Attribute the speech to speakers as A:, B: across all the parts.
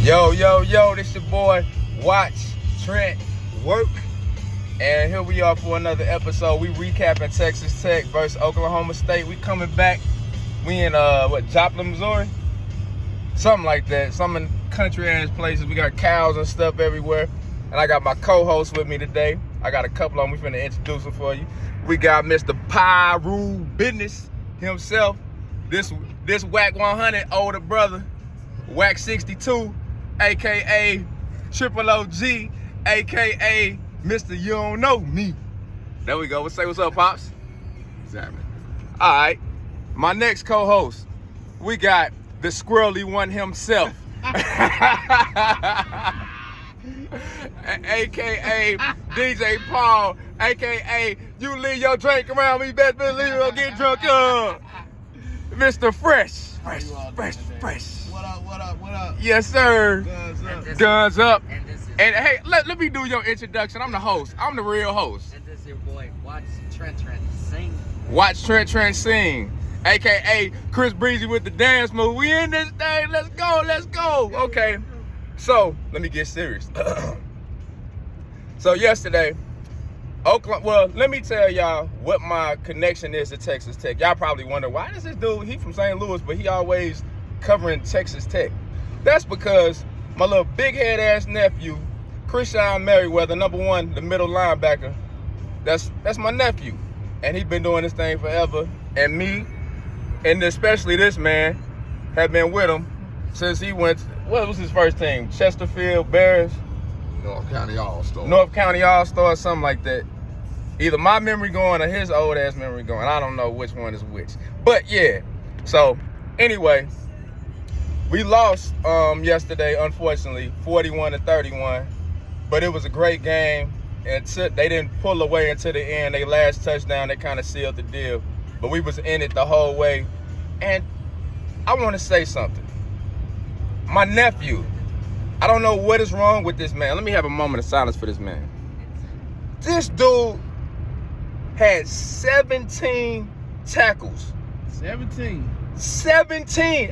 A: Yo, this your boy, Watch Trent Work. And here we are for another episode. We recapping Texas Tech versus Oklahoma State. We coming back. We in, Joplin, Missouri? Something like that. Some in country-ass places. We got cows and stuff everywhere. And I got my co-host with me today. I got a couple of them. We finna introduce them for you. We got Mr. Pyru Business himself. This Whack 100 older brother. Whack 62, a.k.a. Triple OG, a.k.a. Mr. You Don't Know Me. There we go. Let's say what's up, Pops.
B: Exactly.
A: All right. My next co-host, we got the squirrely one himself. a.k.a. DJ Paul, a.k.a. you leave your drink around me, best believe you'll get drunk up. Mr. Fresh.
C: What up?
A: Yes, sir. Guns up.
D: And
A: hey, let me do your introduction. I'm the host. I'm the real host.
D: And this is your boy, Watch Trent Sing.
A: Watch Trent Sing, a.k.a. Chris Breezy with the dance move. We in this thing. Let's go. Okay. So, let me get serious. So, yesterday, let me tell y'all what my connection is to Texas Tech. Y'all probably wonder, why does this dude, he from St. Louis, but he always covering Texas Tech? That's because my little big head ass nephew, Christian Merriweather, number one, the middle linebacker, that's my nephew. And he been doing this thing forever. And me, and especially this man, have been with him since he went, what was his first team? Chesterfield Bears?
B: North County
A: All-Star, something like that. Either my memory going or his old ass memory going. I don't know which one is which. But yeah. So anyway, we lost yesterday, unfortunately, 41-31. But it was a great game. And they didn't pull away until the end. Their last touchdown, they kind of sealed the deal. But we was in it the whole way. And I want to say something. My nephew, I don't know what is wrong with this man. Let me have a moment of silence for this man. This dude had 17 tackles.
C: 17.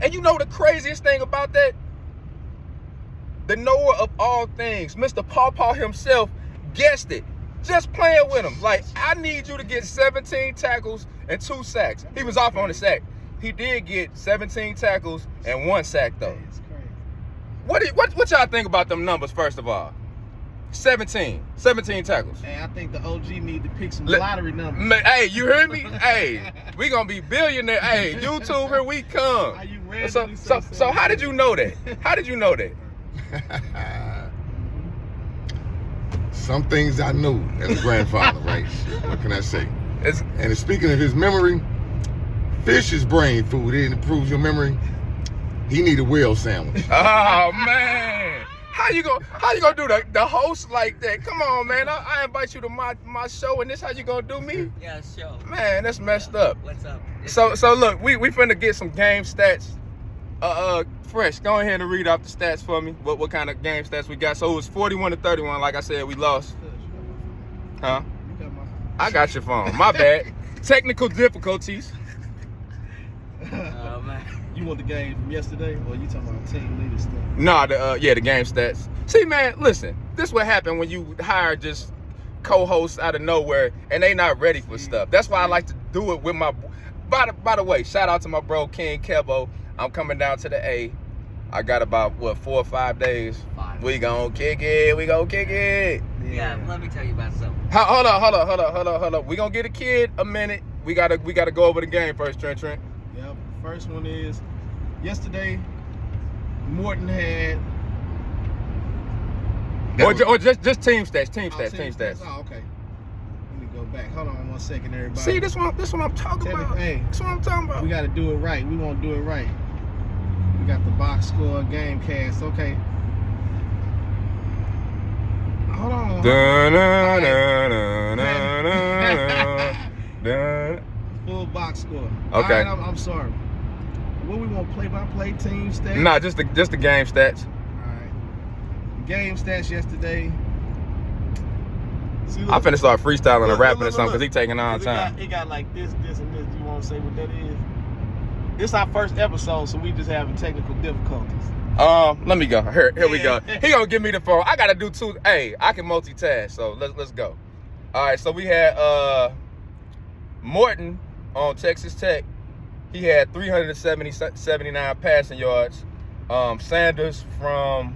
A: And you know the craziest thing about that? The knower of all things, Mr. Paw himself, guessed it. Just playing with him. Like, I need you to get 17 tackles and 2 sacks. He was off on the sack. He did get 17 tackles and 1 sack, though.
C: It's crazy.
A: What y'all think about them numbers, first of all? 17 tackles.
C: Hey, I think the OG need to pick some lottery numbers.
A: Hey, you heard me? Hey, we gonna be billionaire. Hey, YouTube, here we come.
C: Are you
A: So how did you know that?
B: Some things I knew as a grandfather, right? What can I say? And speaking of his memory, fish is brain food. It improves your memory. He need a whale sandwich.
A: Oh man, how you gonna do the host like that? Come on, man. I invite you to my show, and this how you gonna do me?
D: Yeah, sure.
A: Man, that's messed up.
D: What's up?
A: So look, we finna get some game stats. Fresh, go ahead and read off the stats for me. What kind of game stats we got? So it was 41-31. Like I said, we lost. Huh? I got your phone. My bad. Technical difficulties.
D: Oh man.
C: You want the game from yesterday, or you talking about team leader stuff?
A: Nah, the game stats. See, man, listen. This what happened when you hire just co-hosts out of nowhere and they not ready for stuff. That's why I like to do it with my. By the way, shout out to my bro King Kevo. I'm coming down to the A. I got about 4 or 5 days.
D: 5.
A: We gon' kick it.
D: Yeah, let me tell you about something.
A: Hold up. We gonna get a kid a minute. We gotta go over the game first, Trent.
C: Yep. First one is yesterday. Morton had.
A: Or just team stats. Team
C: Oh,
A: stats.
C: Oh, okay. Let me go back. Hold on 1 second, everybody.
A: See, this one I'm talking about.
C: Hey,
A: That's what I'm talking about.
C: we got to do it right. We want to do it right. We got the box score, game cast. Okay. Hold on. Full box score.
A: Okay.
C: All right, I'm sorry. What we want, play-by-play team stats?
A: Nah, just the game stats.
C: All right. Game stats yesterday. See,
A: I'm finna start freestyling and
C: Look,
A: rapping
C: look,
A: or something
C: look.
A: because he taking our time.
C: It got like this, and this. You want to say what that is? This our first episode, so we just having technical difficulties.
A: Let me go. Here we go. He gonna give me the phone. I gotta do two. Hey, I can multitask, so let's go. All right, so we had Morton on Texas Tech. He had 379 passing yards. Sanders from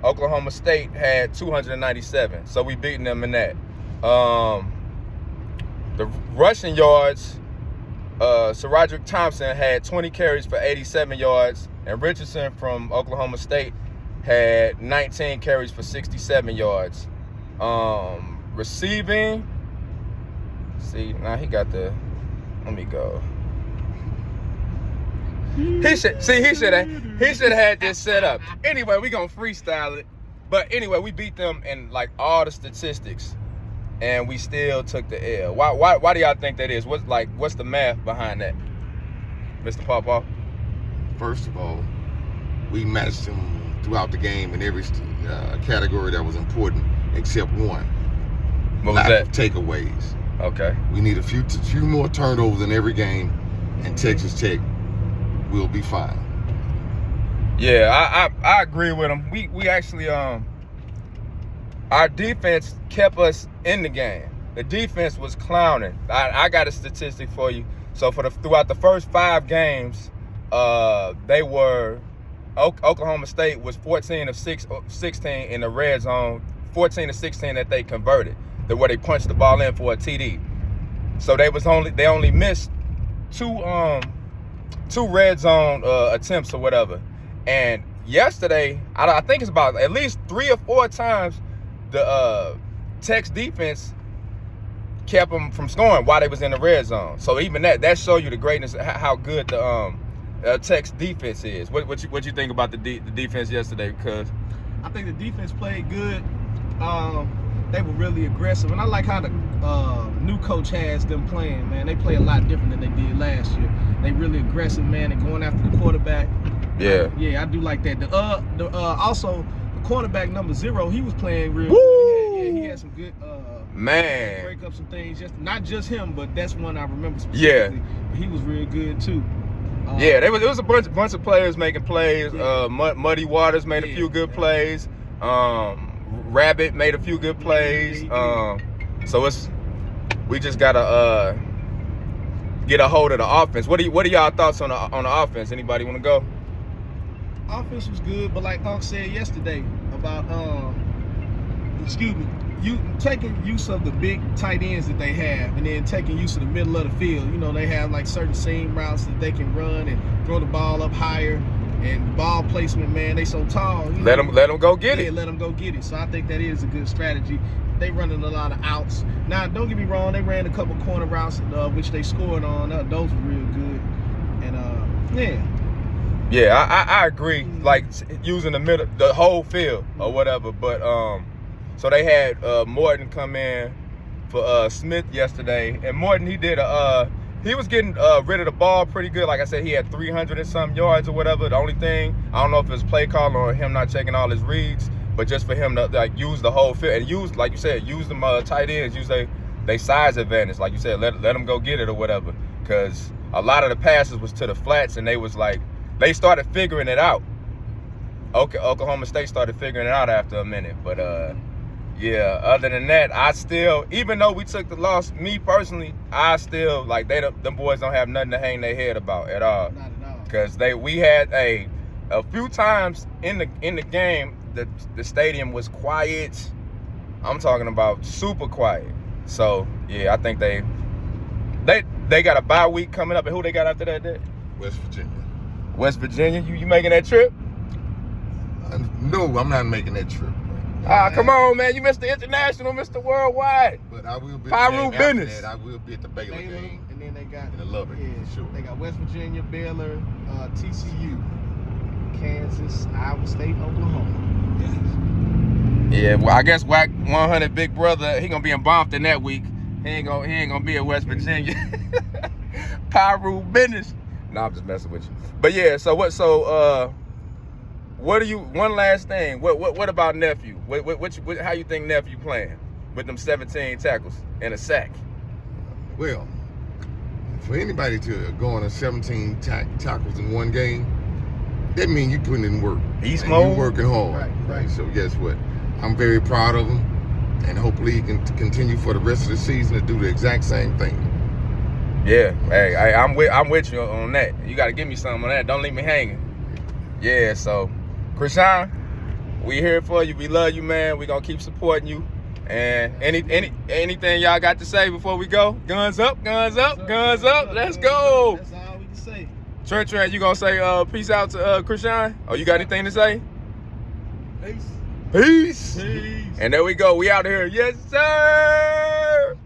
A: Oklahoma State had 297. So we beating them in that. The rushing yards, SaRodorick Thompson had 20 carries for 87 yards, and Richardson from Oklahoma State had 19 carries for 67 yards. Receiving, see, now he got the, let me go. He should have had this set up. Anyway, we gonna freestyle it. But anyway, we beat them in like all the statistics, and we still took the L. Why do y'all think that is? What's the math behind that, Mr. Pawpaw?
B: First of all, we matched them throughout the game in every category that was important, except one.
A: What was that?
B: Takeaways.
A: Okay.
B: We need a few more turnovers in every game, and Texas Tech will be fine.
A: Yeah, I agree with him. We actually our defense kept us in the game. The defense was clowning. I got a statistic for you. So throughout the first 5 games, they were Oklahoma State was 14 of 16 in the red zone, 14 of 16 that they converted, where they punched the ball in for a TD. So they only missed two red zone attempts or whatever. And yesterday, I think it's about at least 3 or 4 times the Tech's defense kept them from scoring while they was in the red zone. So even that show you the greatness, how good the Tech's defense is. What you think about the defense yesterday? Because
C: I think the defense played good. They were really aggressive, and I like how the new coach has them playing. Man, they play a lot different than they did last year. They really aggressive, man, and going after the quarterback. Yeah, I do like that. Also the cornerback number 0, he was playing real good. He had some good
A: man
C: break up some things. Not just him, but that's one I remember specifically. Yeah, he was real good too.
A: It was a bunch of players making plays. Yeah. Muddy Waters made a few good plays. Rabbit made a few good plays. So we just gotta get a hold of the offense. What are y'all thoughts on the offense? Anybody want to go?
C: Offense was good, but like Unc said yesterday about you taking use of the big tight ends that they have, and then taking use of the middle of the field. You know, they have like certain seam routes that they can run and throw the ball up higher. And ball placement, man, they so tall.
A: Let them go get it.
C: Yeah, let them go get it. So I think that is a good strategy. They running a lot of outs. Now, don't get me wrong, they ran a couple corner routes, which they scored on. Those were real good. And yeah.
A: Yeah, I agree. Like using the whole field or whatever. But so they had Morton come in for Smith yesterday, and Morton he was getting rid of the ball pretty good. Like I said, he had 300 and some yards or whatever. The only thing, I don't know if it's play call or him not checking all his reads, but just for him to like use the whole field and use, like you said, use them tight ends, use they size advantage. Like you said, let them go get it or whatever. Because a lot of the passes was to the flats, and they started figuring it out. Okay, Oklahoma State started figuring it out after a minute, but yeah, other than that, I still, even though we took the loss, me personally, I still, like, them boys don't have nothing to hang their head about at all.
C: Not at all.
A: Because we had a few times in the game, the stadium was quiet. I'm talking about super quiet. So, yeah, I think they got a bye week coming up. And who they got after that day?
B: West Virginia.
A: West Virginia? You making that trip?
B: No, I'm not making that trip.
A: Come on, man. You Mr. International, Mr. Worldwide.
B: But I will be
A: Pyru business.
B: I will be at the Baylor game.
C: And then they got
B: in Lubbock, for sure.
C: They got West Virginia, Baylor, TCU, Kansas, Iowa State, Oklahoma.
A: Yeah, well, I guess WAC 100 big brother, he gonna be in Bompton that week. He ain't gonna be in West Virginia. Pyru business. No, I'm just messing with you. But yeah, what do you? One last thing. What about nephew? How you think nephew playing with them 17 tackles and a sack?
B: Well, for anybody to go on a 17 tackles in one game, that means you putting in work.
A: Beast
B: and
A: mode.
B: you working hard. Right. So guess what? I'm very proud of him, and hopefully he can continue for the rest of the season to do the exact same thing.
A: Yeah, hey, I'm with you on that. You got to give me something on that. Don't leave me hanging. Yeah, so, Chrisean, we here for you. We love you, man. We gonna keep supporting you. And anything y'all got to say before we go? Guns up, guns up, guns up. Let's go.
C: That's all we can say.
A: Trent, you gonna say peace out to Chrisean? Oh, you got anything to say?
C: Peace.
A: Peace.
C: Peace.
A: And there we go. We out here. Yes, sir.